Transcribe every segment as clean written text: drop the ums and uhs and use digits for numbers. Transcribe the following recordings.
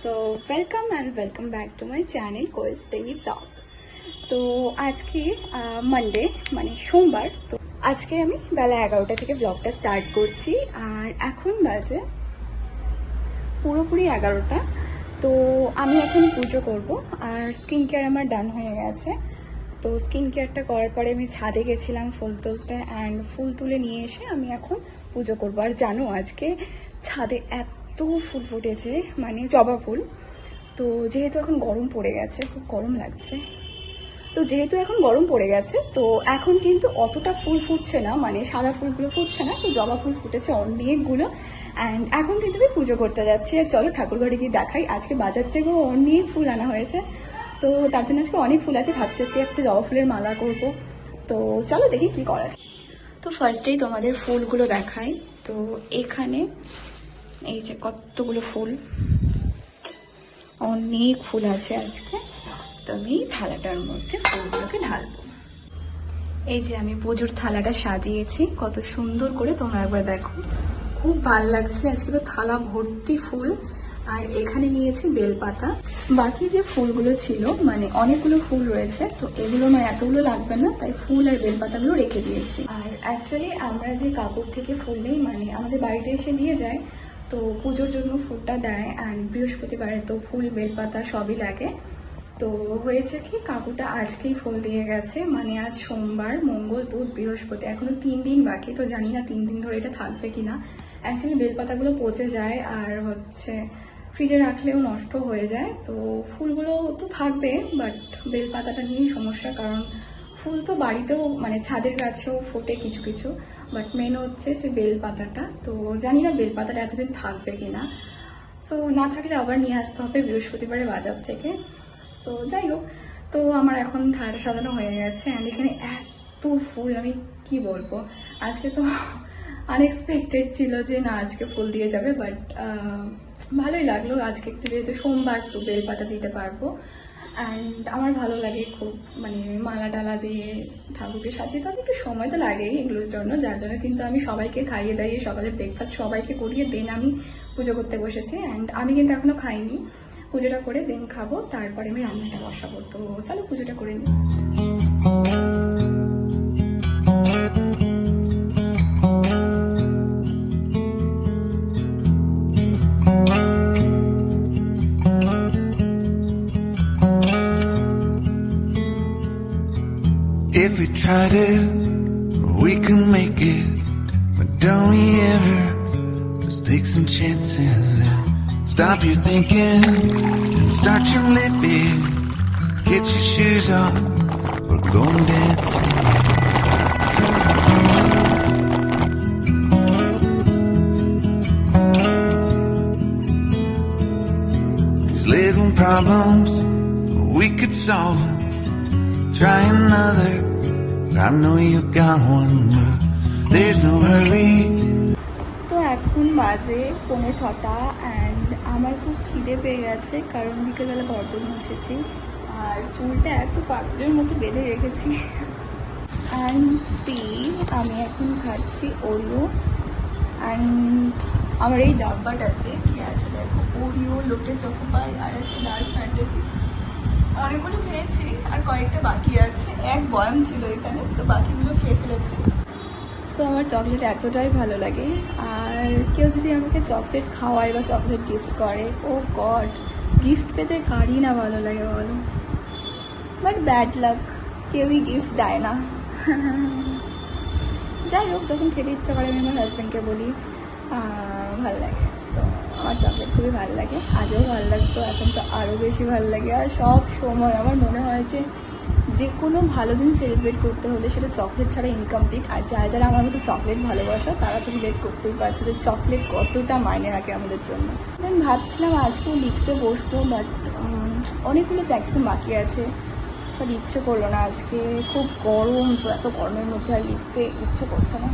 So welcome back to my channel Koel's daily blog. তো আজকে Monday মানে সোমবার। তো আজকে আমি বেলা 11টা থেকে ব্লগটা স্টার্ট করছি আর এখন বাজে পুরোপুরি 11টা। তো আমি এখন পুজো করব আর স্কিন কেয়ার আমার ডান হয়ে গেছে। তো স্কিন কেয়ারটা করার পরে আমি ছাদে গেছিলাম ফুল তুলতে, অ্যান্ড ফুল তুলে নিয়ে এসে আমি এখন পুজো করবো। আর জানো আজকে ছাদে এত ফুল ফুটেছে, মানে জবা ফুল। তো যেহেতু এখন গরম পড়ে গেছে, খুব গরম লাগছে, তো যেহেতু এখন গরম পড়ে গেছে তো এখন কিন্তু অতটা ফুল ফুটছে না, মানে সাদা ফুলগুলো ফুটছে না, তো জবা ফুল ফুটেছে অনেকগুলো। অ্যান্ড এখন কিন্তু আমি পুজো করতে যাচ্ছি। আর চলো ঠাকুর ঘরে গিয়ে দেখাই। আজকে বাজার থেকেও অনেক ফুল আনা হয়েছে, তো তার জন্য আজকে অনেক ফুল আছে। ভাবছি আজকে একটা জবা ফুলের মালা করব। তো চলো দেখি কি করা যায়। তো ফার্স্টেই তোমাদের ফুলগুলো দেখাই। তো এখানে এই যে কতগুলো ফুল, অনেক ফুল আছে আজকে। তো আমি থালাটার মধ্যে ফুলগুলোকে ঢালবো। এই যে আমি পুজোর থালাটা সাজিয়েছি কত সুন্দর করে, তোমরা একবার দেখো, খুব ভাল লাগছে। আজকে তো থালা ভর্তি ফুল। আর এখানে নিয়েছি বেলপাতা। বাকি যে ফুলগুলো ছিল, মানে অনেকগুলো ফুল রয়েছে, তো এগুলো না এতগুলো লাগবে না, তাই ফুল আর বেলপাতাগুলো রেখে দিয়েছি। আর অ্যাকচুয়ালি আমরা যে কাপড় থেকে ফুল নেই, মানে আমাদের বাড়িতে এসে দিয়ে যায়, তো পুজোর জন্য ফুলটা দেয়। অ্যান্ড বৃহস্পতিবারে তো ফুল বেলপাতা সবই লাগে। তো হয়েছে কি, কাকুটা আজকেই ফুল দিয়ে গেছে, মানে আজ সোমবার, মঙ্গল, বুধ, বৃহস্পতি, এখনো 3 দিন বাকি। তো জানি না 3 দিন ধরে এটা থাকবে কিনা। অ্যাকচুয়ালি বেলপাতাগুলো পচে যায় আর ফ্রিজে রাখলেও নষ্ট হয়ে যায়। তো ফুলগুলো তো থাকবে, বাট বেলপাতাটা নিয়েই সমস্যা, কারণ ফুল তো বাড়িতেও মানে ছাদের গাছেও ফোটে কিছু কিছু, বাট মেন হচ্ছে যে বেলপাতাটা। তো জানি না বেলপাতাটা এতদিন থাকবে কিনা। সো না থাকলে আবার নিয়ে আসতে হবে বৃহস্পতিবারে বাজার থেকে। সো যাই হোক, তো আমার এখন থালা সাজানো হয়ে গেছে। অ্যান্ড এখানে এত ফুল, আমি কি বলবো, আজকে তো আনএক্সপেক্টেড ছিল যে না আজকে ফুল দিয়ে যাবে, বাট ভালোই লাগলো। আজকে একটু যেহেতু সোমবার, তো বেলপাতা দিতে পারবো। অ্যান্ড আমার ভালো লাগে খুব, মানে মালা টালা দিয়ে ঠাকুরকে সাজিয়ে। তবে একটু সময় তো লাগেই এগুলোর জন্য, যার জন্য কিন্তু আমি সবাইকে খাইয়ে দাইয়ে সকালে ব্রেকফাস্ট সবাইকে করিয়ে দেন আমি পুজো করতে বসেছি। অ্যান্ড আমি কিন্তু এখনো খাইনি, পুজোটা করে দেন খাবো, তারপরে আমি রান্নাটা বসাবো। তো চলো পুজোটা করে নিই। If we tried it, we can make it. But don't we ever just take some chances and stop your thinking and start your living. Get your shoes on, we're going dancing. These little problems, we could solve them. Try another, I know you got one, but there's no hurry. তো এখন বাজে 5:45 and আমার খুব খিদে পেয়ে গেছে, কারণ বিকেলবেলা ঘরদোর মুছেছি আর চুলটা এত পাগলের মতো বেঁধে রেখেছি। অ্যান্ড আমি এখন খাচ্ছি ওরিও। অ্যান্ড আমার এই ডাব্বাটাতে কি আছে দেখো, ওরিও, লোটে চকোপাই আর আছে ডার্ক ফ্যান্টাসি। অনেকগুলো খেয়েছি আর কয়েকটা বাকি আছে, এক বয়াম ছিল এখানে, তো বাকিগুলো খেয়ে ফেলেছি। সো আমার চকলেট এতটাই ভালো লাগে। আর কেউ যদি আমাকে চকলেট খাওয়ায় বা চকলেট গিফট করে, ও গড, গিফট পেতে কারই না ভালো লাগে বলো, বাট ব্যাড লাক, কেউই গিফট দেয় না। যাই হোক, যখন খেতে ইচ্ছা করে আমি আমার হাজব্যান্ডকে বলি ভাল লাগে। তো আমার চকলেট খুবই ভালো লাগে, আগেও ভালো লাগতো, এখন তো আরও বেশি ভালো লাগে। আর সব সময় আমার মনে হয় যে কোনো ভালো দিন সেলিব্রেট করতে হলে সেটা চকলেট ছাড়া ইনকমপ্লিট। আর যারা আমার মতো চকলেট ভালোবাসা, তারা তো রিলেট করতেই পারছে যে চকলেট কতটা মাইনে রাখে আমাদের জন্য। আমি ভাবছিলাম আজকেও লিখতে বসবো, বাট অনেকগুলো প্র্যাকটিস বাকি আছে, বাট ইচ্ছে করলো না। আজকে খুব গরম, তো এত গরমের মধ্যে আর লিখতে ইচ্ছে করছে না,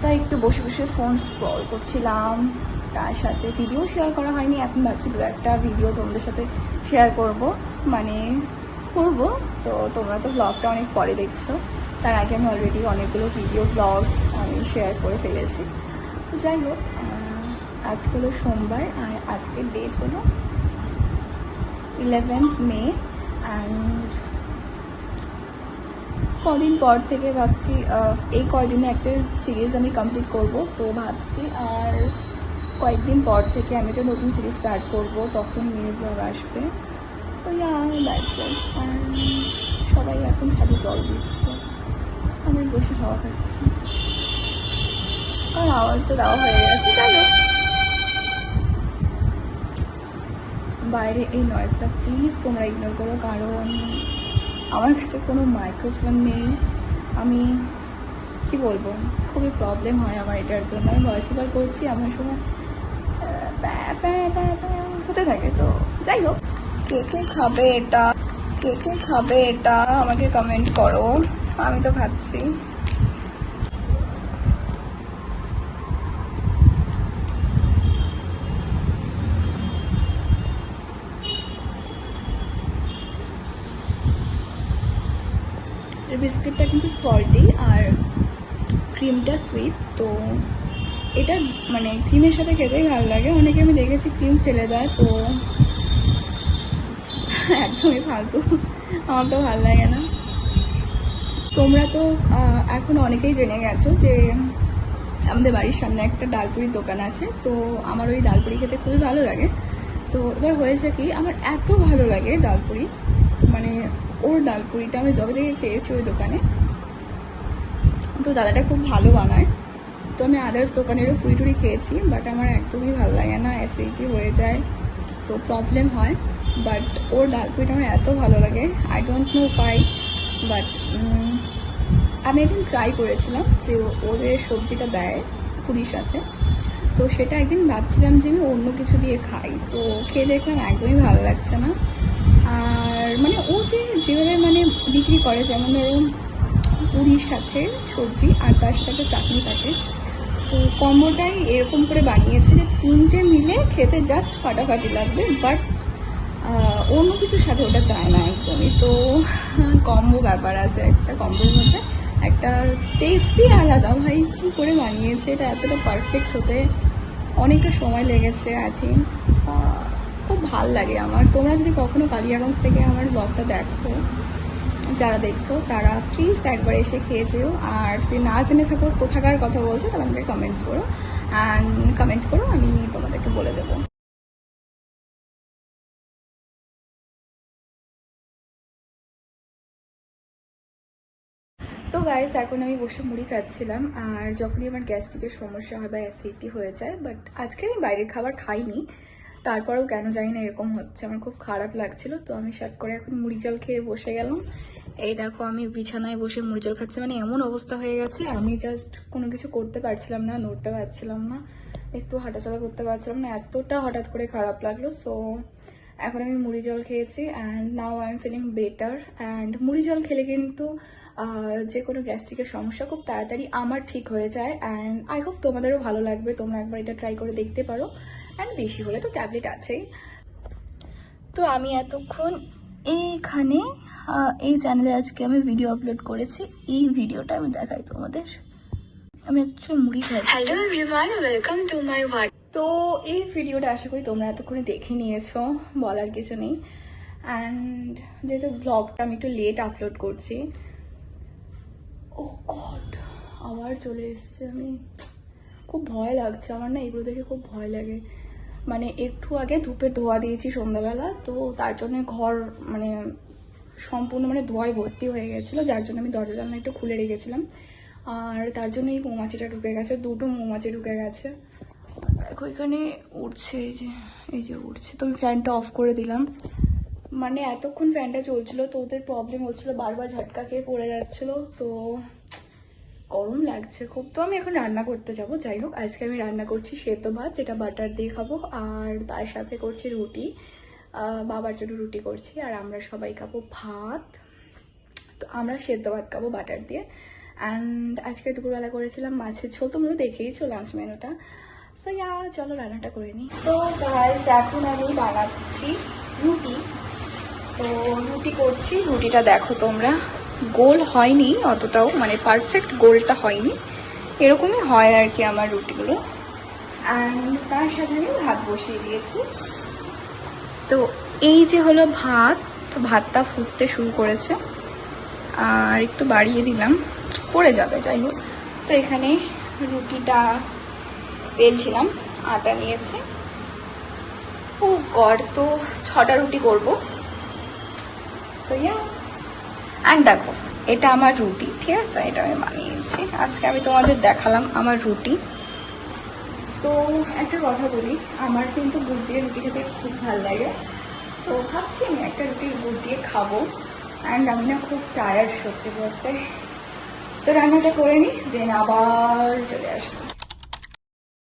তাই একটু বসে বসে ফোন স্ক্রল করছিলাম। তার সাথে ভিডিও শেয়ার করা হয়নি, এখন ভাবছি 2-একটা ভিডিও তোমাদের সাথে শেয়ার করব, মানে করবো। তো তোমরা তো ব্লগটা অনেক পরে দেখছো, তার আগে আমি অলরেডি অনেকগুলো ভিডিও ব্লগস আমি শেয়ার করে ফেলেছি। যাই হোক, আজকে হলো সোমবার আর আজকের ডেট হলো 11th মে। অ্যান্ড কদিন পর থেকে ভাবছি এই কয়দিনে একটা সিরিজ আমি কমপ্লিট করব, তো ভাবছি আর কয়েকদিন পর থেকে আমি একটা নতুন সিরিজ স্টার্ট করব, তখন মিনি ব্লগ আসবে। তো দ্যাটস ইট। অ্যান্ড সবাই এখন ছাদে জল দিচ্ছে, আমি বসে হাওয়া খাচ্ছি, আর আওয়াজ তো দেওয়া হয়ে গেছে। চলো বাইরে এই নয়েজটা প্লিজ তোমরা ইগনোর করো, কারণ আমার কাছে কোনো মাইক্রোফোন নেই। আমি কি বলবো, খুবই প্রবলেম হয় আমার এটার জন্য। আমি ভয়েস ওভার করছি, আমার সময় হতে থাকে। তো যাই হোক, কে কে খাবে এটা, কে কে খাবে এটা আমাকে কমেন্ট করো। আমি তো খাচ্ছি। বিস্কিটটা কিন্তু সল্টি আর ক্রিমটা সুইট, তো এটা মানে ক্রিমের সাথে খেতেই ভালো লাগে। অনেকে আমি দেখেছি ক্রিম ফেলে দেয়, তো একদমই ফালতু, আমার তো ভালো লাগে না। তোমরা তো এখন অনেকেই জেনে গেছো যে আমাদের বাড়ির সামনে একটা ডালপুরির দোকান আছে, তো আমার ওই ডালপুরি খেতে খুবই ভালো লাগে। তো এবার হয়েছে কি, আমার এত ভালো লাগে ডালপুরি, মানে ওর ডালপুরিটা আমি যবে থেকে খেয়েছি ওই দোকানে, তো দাদাটা খুব ভালো বানায়। তো আমি আদার্স দোকানেরও পুরি টুরি খেয়েছি, বাট আমার একদমই ভালো লাগে না, অ্যাসিডিটি হয়ে যায়, তো প্রবলেম হয়। বাট ওর ডালপুরিটা আমার এত ভালো লাগে, I don't know pi. But আমি একদিন ট্রাই করেছিলাম যে ও যে সবজিটা দেয় পুরির সাথে, তো সেটা একদিন ভাবছিলাম যে আমি অন্য কিছু দিয়ে খাই, তো খেয়ে দেখলাম একদমই ভালো লাগছে না। আর মানে ও যেভাবে মানে বিক্রি করে, যেমন ধরো পুরির সাথে সবজি আর তার সাথে একটা চাটনি থাকে, তো কম্বোটাই এরকম করে বানিয়েছে যে তিনটে মিলে খেতে জাস্ট ফাটাফাটি লাগবে, বাট অন্য কিছুর সাথে ওটা চায় না একদমই। তো কম্বো ব্যাপার আছে, একটা কম্বোর মধ্যে একটা টেস্টই আলাদা। ভাই কী করে বানিয়েছে এটা এতটা পারফেক্ট হতে, অনেকটা সময় লেগেছে আই থিঙ্ক। খুব ভাল লাগে আমার। তোমরা যদি কখনো কালিয়াগঞ্জ থেকে আমার ব্লগটা দেখো, যারা দেখছো তারা প্লিজ একবার এসে খেয়ে যেও। আর যদি না জেনে থাকো কোথাকার কথা বলছো, তাহলে আমাকে কমেন্ট করো, অ্যান্ড কমেন্ট করো, আমি তোমাদেরকে বলে দেবো। তো গাইস, এখন আমি বসে মুড়ি খাচ্ছিলাম, আর যখনই আমার গ্যাস্ট্রিকের সমস্যা হয় বা অ্যাসিডিটি হয়ে যায়, বাট আজকে আমি বাইরের খাবার খাইনি, তারপরেও কেন জানি না এরকম হচ্ছে, আমার খুব খারাপ লাগছিল। তো আমি শার্ট করে এখন মুড়ি জল খেয়ে বসে গেলাম। এই দেখো আমি বিছানায় বসে মুড়ি জল খাচ্ছি, মানে এমন অবস্থা হয়ে গেছে, আমি জাস্ট কোনো কিছু করতে পারছিলাম না, নড়তে পারছিলাম না, একটু হাঁটাচলা করতে পারছিলাম না, এতটা হঠাৎ করে খারাপ লাগলো। সো এখন আমি মুড়ি জল খেয়েছি, and now I am feeling better. And মুড়ি জল খেলে কিন্তু যে কোনো গ্যাস্ট্রিকের সমস্যা খুব তাড়াতাড়ি আমার ঠিক হয়ে যায়, অ্যান্ড আই হোপ তোমাদেরও ভালো লাগবে, তোমরা একবার এটা ট্রাই করে দেখতে পারো। অ্যান্ড বেশি হলে তো ট্যাবলেট আছেই। তো আমি এতক্ষণ এইখানে এই চ্যানেলে আজকে আমি ভিডিও আপলোড করেছি, এই ভিডিওটা আমি দেখাই তোমাদের। আমি অ্যাকচুয়ালি মুড়ি খাচ্ছি। Hello everyone, welcome to my world. তো এই ভিডিওটা আশা করি তোমরা এতক্ষণে দেখে নিয়েছো, বলার কিছু নেই। অ্যান্ড যেহেতু ব্লগটা আমি একটু লেট আপলোড করছি, ও গড আবার চলে এসছে, আমি খুব ভয় লাগছে আমার, না এগুলো দেখে খুব ভয় লাগে। মানে একটু আগে ধূপের ধোয়া দিয়েছি সন্ধ্যাবেলা, তো তার জন্য ঘর মানে সম্পূর্ণ মানে ধোঁয়ায় ভর্তি হয়ে গেছিলো, যার জন্য আমি দরজা জানলা একটু খুলে রেখেছিলাম, আর তার জন্য এই মৌমাছিটা ঢুকে গেছে, দুটো মৌমাছি ঢুকে গেছে। দেখো এখানে উঠছে, এই যে উঠছে। তো আমি ফ্যানটা অফ করে দিলাম, মানে এতক্ষণ ফ্যানটা চলছিল, তো ওদের প্রবলেম হচ্ছিলো, বারবার ঝটকা খেয়ে পড়ে যাচ্ছিলো, তো গরম লাগছে খুব। তো আমি এখন রান্না করতে যাব। যাই হোক, আজকে আমি রান্না করছি সেদ্ধ ভাত, যেটা বাটার দিয়ে খাবো, আর তার সাথে করছি রুটি, বাবার জন্য রুটি করছি, আর আমরা সবাই খাবো ভাত। তো আমরা সেদ্ধ ভাত খাবো বাটার দিয়ে। অ্যান্ড আজকে দুপুরবেলা করেছিলাম মাছের ঝোল, তোমরা দেখেইছো লাঞ্চ মেনুটা। সো চলো রান্নাটা করে নিই। সো গাইস, এখন আমি বানাচ্ছি রুটি। তো রুটি করছি, রুটিটা দেখো তোমরা, গোল হয়নি অতটাও, মানে পারফেক্ট গোলটা হয়নি, এরকমই হয় আর কি আমার রুটিগুলো। অ্যান্ড তার সাথে আমি ভাত বসিয়ে দিয়েছি। তো এই যে হলো ভাত, তো ভাতটা ফুটতে শুরু করেছে, আর একটু বাড়িয়ে দিলাম, পড়ে যাবে, যাই হোক। তো এখানে রুটিটা বেলছিলাম, আটা নিয়েছে। ও গড, তো 6টা রুটি করবো। তো অ্যান্ড দেখো, এটা আমার রুটি, ঠিক আছে, এটা আমি বানিয়েছি আজকে, আমি তোমাদের দেখালাম আমার রুটি। তো একটা কথা বলি, আমার কিন্তু গুড় দিয়ে রুটি খেতে খুব ভালো লাগে। তো ভাবছি আমি একটা রুটি গুড় দিয়ে খাবো। অ্যান্ড আমি না খুব টায়ার্ড সত্যি বলতে। তো রান্নাটা করে নিই, দেন আবার চলে আসবো।